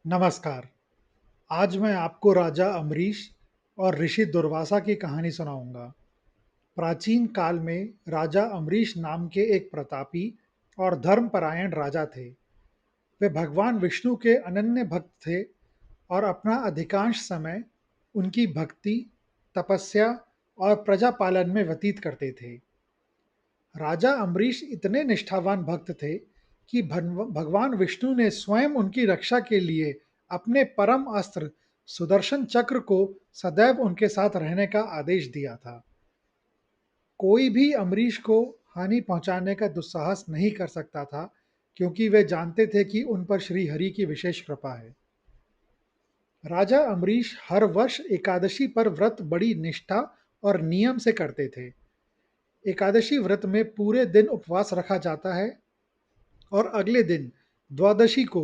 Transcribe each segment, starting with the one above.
नमस्कार। आज मैं आपको राजा अम्बरीश और ऋषि दुर्वासा की कहानी सुनाऊंगा। प्राचीन काल में राजा अम्बरीश नाम के एक प्रतापी और धर्मपरायण राजा थे। वे भगवान विष्णु के अनन्य भक्त थे और अपना अधिकांश समय उनकी भक्ति, तपस्या और प्रजा पालन में व्यतीत करते थे। राजा अम्बरीश इतने निष्ठावान भक्त थे कि भगवान विष्णु ने स्वयं उनकी रक्षा के लिए अपने परम अस्त्र सुदर्शन चक्र को सदैव उनके साथ रहने का आदेश दिया था। कोई भी अम्बरीश को हानि पहुंचाने का दुस्साहस नहीं कर सकता था, क्योंकि वे जानते थे कि उन पर श्री हरि की विशेष कृपा है। राजा अम्बरीश हर वर्ष एकादशी पर व्रत बड़ी निष्ठा और नियम से करते थे। एकादशी व्रत में पूरे दिन उपवास रखा जाता है और अगले दिन द्वादशी को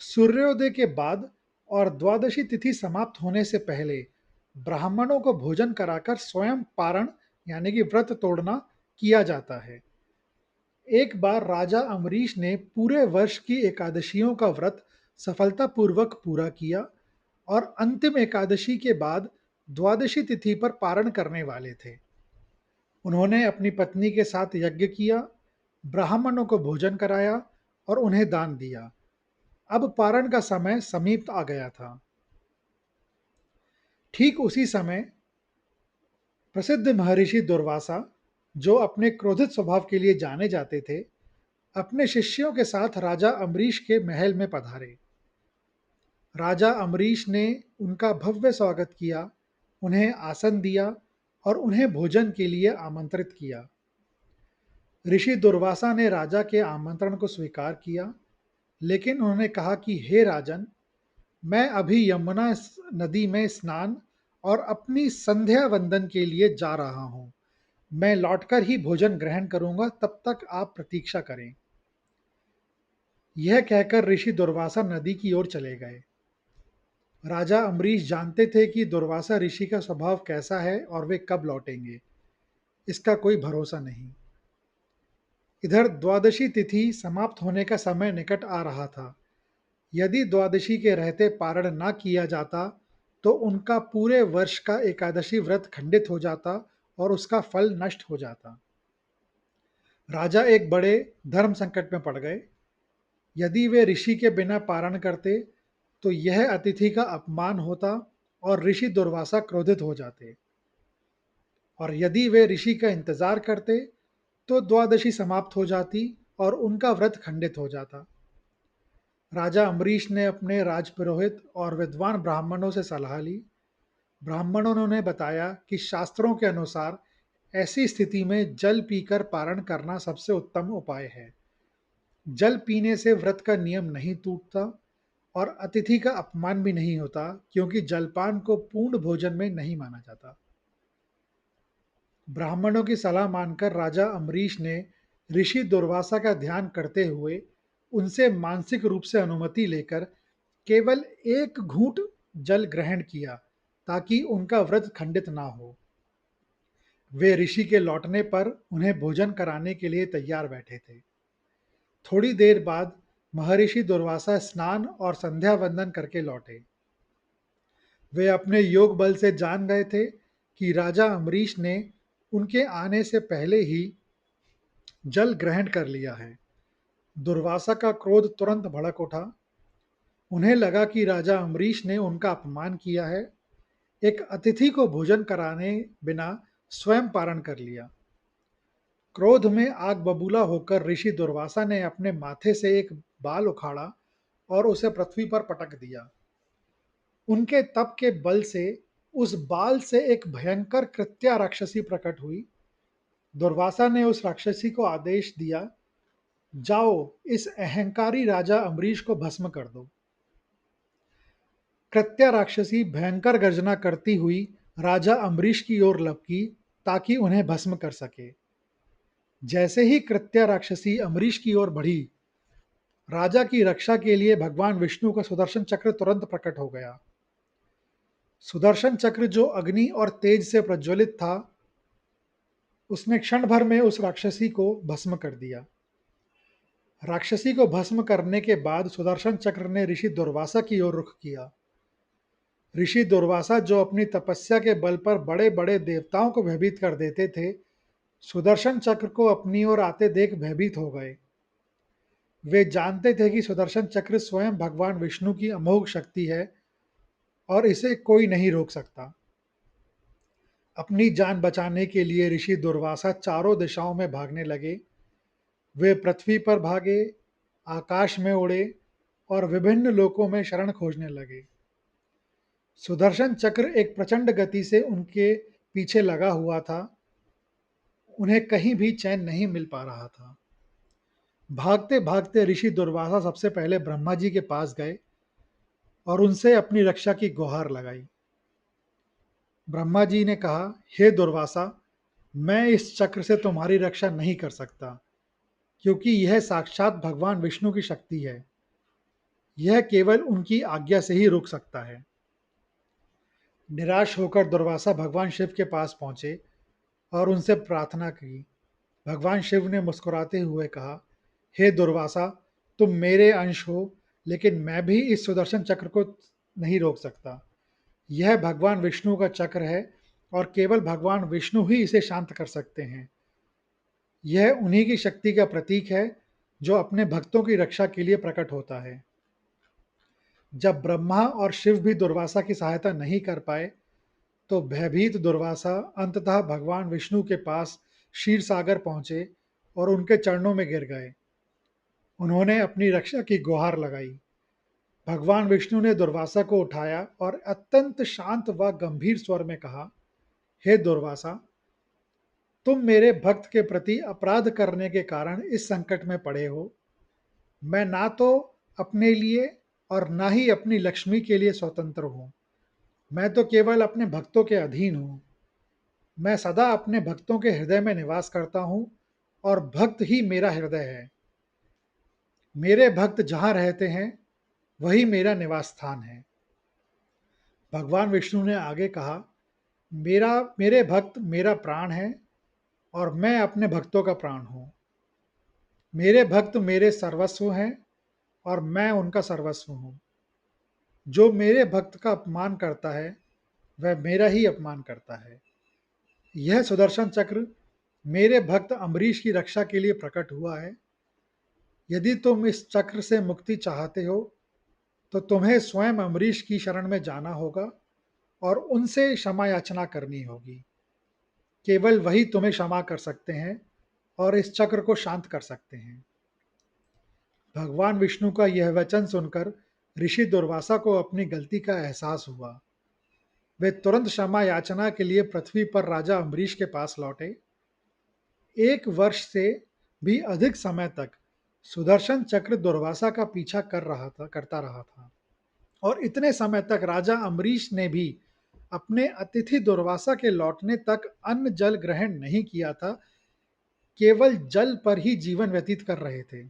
सूर्योदय के बाद और द्वादशी तिथि समाप्त होने से पहले ब्राह्मणों को भोजन कराकर स्वयं पारण यानी कि व्रत तोड़ना किया जाता है। एक बार राजा अम्बरीश ने पूरे वर्ष की एकादशियों का व्रत सफलतापूर्वक पूरा किया और अंतिम एकादशी के बाद द्वादशी तिथि पर पारण करने वाले थे। उन्होंने अपनी पत्नी के साथ यज्ञ किया, ब्राह्मणों को भोजन कराया और उन्हें दान दिया। अब पारण का समय समीप आ गया था। ठीक उसी समय प्रसिद्ध महर्षि दुर्वासा, जो अपने क्रोधित स्वभाव के लिए जाने जाते थे, अपने शिष्यों के साथ राजा अम्बरीश के महल में पधारे। राजा अम्बरीश ने उनका भव्य स्वागत किया, उन्हें आसन दिया और उन्हें भोजन के लिए आमंत्रित किया। ऋषि दुर्वासा ने राजा के आमंत्रण को स्वीकार किया, लेकिन उन्होंने कहा कि हे राजन, मैं अभी यमुना नदी में स्नान और अपनी संध्या वंदन के लिए जा रहा हूँ। मैं लौटकर ही भोजन ग्रहण करूंगा, तब तक आप प्रतीक्षा करें। यह कहकर ऋषि दुर्वासा नदी की ओर चले गए। राजा अम्बरीश जानते थे कि दुर्वासा ऋषि का स्वभाव कैसा है और वे कब लौटेंगे, इसका कोई भरोसा नहीं। इधर द्वादशी तिथि समाप्त होने का समय निकट आ रहा था। यदि द्वादशी के रहते पारण न किया जाता तो उनका पूरे वर्ष का एकादशी व्रत खंडित हो जाता और उसका फल नष्ट हो जाता। राजा एक बड़े धर्म संकट में पड़ गए। यदि वे ऋषि के बिना पारण करते तो यह अतिथि का अपमान होता और ऋषि दुर्वासा क्रोधित हो जाते, और यदि वे ऋषि का इंतजार करते तो द्वादशी समाप्त हो जाती और उनका व्रत खंडित हो जाता। राजा अम्बरीश ने अपने राजपुरोहित और विद्वान ब्राह्मणों से सलाह ली। ब्राह्मणों ने बताया कि शास्त्रों के अनुसार ऐसी स्थिति में जल पीकर पारण करना सबसे उत्तम उपाय है। जल पीने से व्रत का नियम नहीं टूटता और अतिथि का अपमान भी नहीं होता, क्योंकि जलपान को पूर्ण भोजन में नहीं माना जाता। ब्राह्मणों की सलाह मानकर राजा अम्बरीश ने ऋषि दुर्वासा का ध्यान करते हुए उनसे मानसिक रूप से अनुमति लेकर केवल एक घूंट जल ग्रहण किया, ताकि उनका व्रत खंडित ना हो। वे ऋषि के लौटने पर उन्हें भोजन कराने के लिए तैयार बैठे थे। थोड़ी देर बाद महर्षि दुर्वासा स्नान और संध्या वंदन करके लौटे। वे अपने योग बल से जान गए थे कि राजा अम्बरीश ने उनके आने से पहले ही जल ग्रहण कर लिया है। दुर्वासा का क्रोध तुरंत भड़क उठा। उन्हें लगा कि राजा अम्बरीश ने उनका अपमान किया है, एक अतिथि को भोजन कराने बिना स्वयं पारण कर लिया। क्रोध में आग बबूला होकर ऋषि दुर्वासा ने अपने माथे से एक बाल उखाड़ा और उसे पृथ्वी पर पटक दिया। उनके तप के बल से उस बाल से एक भयंकर कृत्या राक्षसी प्रकट हुई। दुर्वासा ने उस राक्षसी को आदेश दिया, जाओ इस अहंकारी राजा अम्बरीश को भस्म कर दो। कृत्या राक्षसी भयंकर गर्जना करती हुई राजा अम्बरीश की ओर लपकी, ताकि उन्हें भस्म कर सके। जैसे ही कृत्या राक्षसी अम्बरीश की ओर बढ़ी, राजा की रक्षा के लिए भगवान विष्णु का सुदर्शन चक्र तुरंत प्रकट हो गया। सुदर्शन चक्र, जो अग्नि और तेज से प्रज्वलित था, उसने क्षण भर में उस राक्षसी को भस्म कर दिया। राक्षसी को भस्म करने के बाद सुदर्शन चक्र ने ऋषि दुर्वासा की ओर रुख किया। ऋषि दुर्वासा जो अपनी तपस्या के बल पर बड़े बड़े देवताओं को भयभीत कर देते थे, सुदर्शन चक्र को अपनी ओर आते देख भयभीत हो गए। वे जानते थे कि सुदर्शन चक्र स्वयं भगवान विष्णु की अमोघ शक्ति है और इसे कोई नहीं रोक सकता। अपनी जान बचाने के लिए ऋषि दुर्वासा चारों दिशाओं में भागने लगे। वे पृथ्वी पर भागे, आकाश में उड़े और विभिन्न लोकों में शरण खोजने लगे। सुदर्शन चक्र एक प्रचंड गति से उनके पीछे लगा हुआ था। उन्हें कहीं भी चैन नहीं मिल पा रहा था। भागते भागते ऋषि दुर्वासा सबसे पहले ब्रह्मा जी के पास गए और उनसे अपनी रक्षा की गुहार लगाई। ब्रह्मा जी ने कहा, हे दुर्वासा, मैं इस चक्र से तुम्हारी रक्षा नहीं कर सकता, क्योंकि यह साक्षात भगवान विष्णु की शक्ति है। यह केवल उनकी आज्ञा से ही रुक सकता है। निराश होकर दुर्वासा भगवान शिव के पास पहुंचे और उनसे प्रार्थना की। भगवान शिव ने मुस्कुराते हुए कहा, हे दुर्वासा, तुम मेरे अंश हो, लेकिन मैं भी इस सुदर्शन चक्र को नहीं रोक सकता। यह भगवान विष्णु का चक्र है और केवल भगवान विष्णु ही इसे शांत कर सकते हैं। यह उन्हीं की शक्ति का प्रतीक है जो अपने भक्तों की रक्षा के लिए प्रकट होता है। जब ब्रह्मा और शिव भी दुर्वासा की सहायता नहीं कर पाए, तो भयभीत दुर्वासा अंततः भगवान विष्णु के पास क्षीर सागर पहुंचे और उनके चरणों में गिर गए। उन्होंने अपनी रक्षा की गुहार लगाई। भगवान विष्णु ने दुर्वासा को उठाया और अत्यंत शांत व गंभीर स्वर में कहा, हे दुर्वासा, तुम मेरे भक्त के प्रति अपराध करने के कारण इस संकट में पड़े हो। मैं ना तो अपने लिए और ना ही अपनी लक्ष्मी के लिए स्वतंत्र हूँ। मैं तो केवल अपने भक्तों के अधीन हूँ। मैं सदा अपने भक्तों के हृदय में निवास करता हूँ और भक्त ही मेरा हृदय है। मेरे भक्त जहाँ रहते हैं, वही मेरा निवास स्थान है। भगवान विष्णु ने आगे कहा, मेरा मेरे भक्त मेरा प्राण है और मैं अपने भक्तों का प्राण हूँ। मेरे भक्त मेरे सर्वस्व हैं और मैं उनका सर्वस्व हूँ। जो मेरे भक्त का अपमान करता है, वह मेरा ही अपमान करता है। यह सुदर्शन चक्र मेरे भक्त अम्बरीश की रक्षा के लिए प्रकट हुआ है। यदि तुम इस चक्र से मुक्ति चाहते हो, तो तुम्हें स्वयं अम्बरीश की शरण में जाना होगा और उनसे क्षमा याचना करनी होगी। केवल वही तुम्हें क्षमा कर सकते हैं और इस चक्र को शांत कर सकते हैं। भगवान विष्णु का यह वचन सुनकर ऋषि दुर्वासा को अपनी गलती का एहसास हुआ। वे तुरंत क्षमा याचना के लिए पृथ्वी पर राजा अम्बरीश के पास लौटे। 1 वर्ष से भी अधिक समय तक सुदर्शन चक्र दुर्वासा का पीछा करता रहा था और इतने समय तक राजा अम्बरीश ने भी अपने अतिथि दुर्वासा के लौटने तक अन्न जल ग्रहण नहीं किया था, केवल जल पर ही जीवन व्यतीत कर रहे थे।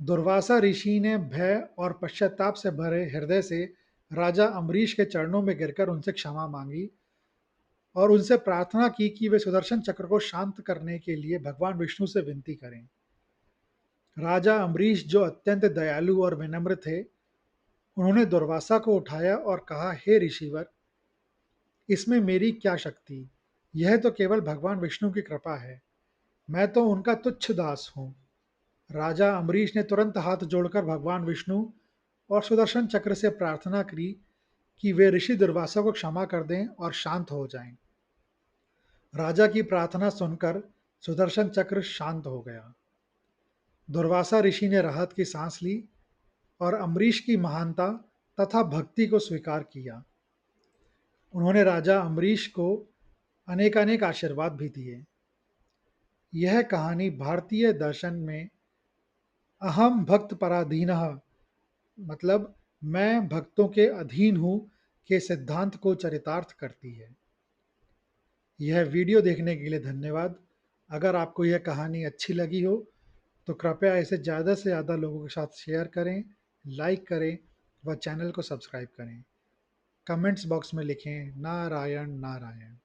दुर्वासा ऋषि ने भय और पश्चाताप से भरे हृदय से राजा अम्बरीश के चरणों में गिरकर उनसे क्षमा मांगी और उनसे प्रार्थना की कि वे सुदर्शन चक्र को शांत करने के लिए भगवान विष्णु से विनती करें। राजा अम्बरीश, जो अत्यंत दयालु और विनम्र थे, उन्होंने दुर्वासा को उठाया और कहा, हे ऋषिवर, इसमें मेरी क्या शक्ति? यह तो केवल भगवान विष्णु की कृपा है। मैं तो उनका तुच्छ दास हूँ। राजा अम्बरीश ने तुरंत हाथ जोड़कर भगवान विष्णु और सुदर्शन चक्र से प्रार्थना की कि वे ऋषि दुर्वासा को क्षमा कर दें और शांत हो जाएं। राजा की प्रार्थना सुनकर सुदर्शन चक्र शांत हो गया। दुर्वासा ऋषि ने राहत की सांस ली और अम्बरीश की महानता तथा भक्ति को स्वीकार किया। उन्होंने राजा अम्बरीश को अनेकानेक आशीर्वाद भी दिए। यह कहानी भारतीय दर्शन में अहम भक्त पराधीनः, मतलब मैं भक्तों के अधीन हूँ, के सिद्धांत को चरितार्थ करती है। यह वीडियो देखने के लिए धन्यवाद। अगर आपको यह कहानी अच्छी लगी हो, तो कृपया इसे ज़्यादा से ज़्यादा लोगों के साथ शेयर करें, लाइक करें व चैनल को सब्सक्राइब करें। कमेंट्स बॉक्स में लिखें नारायण नारायण।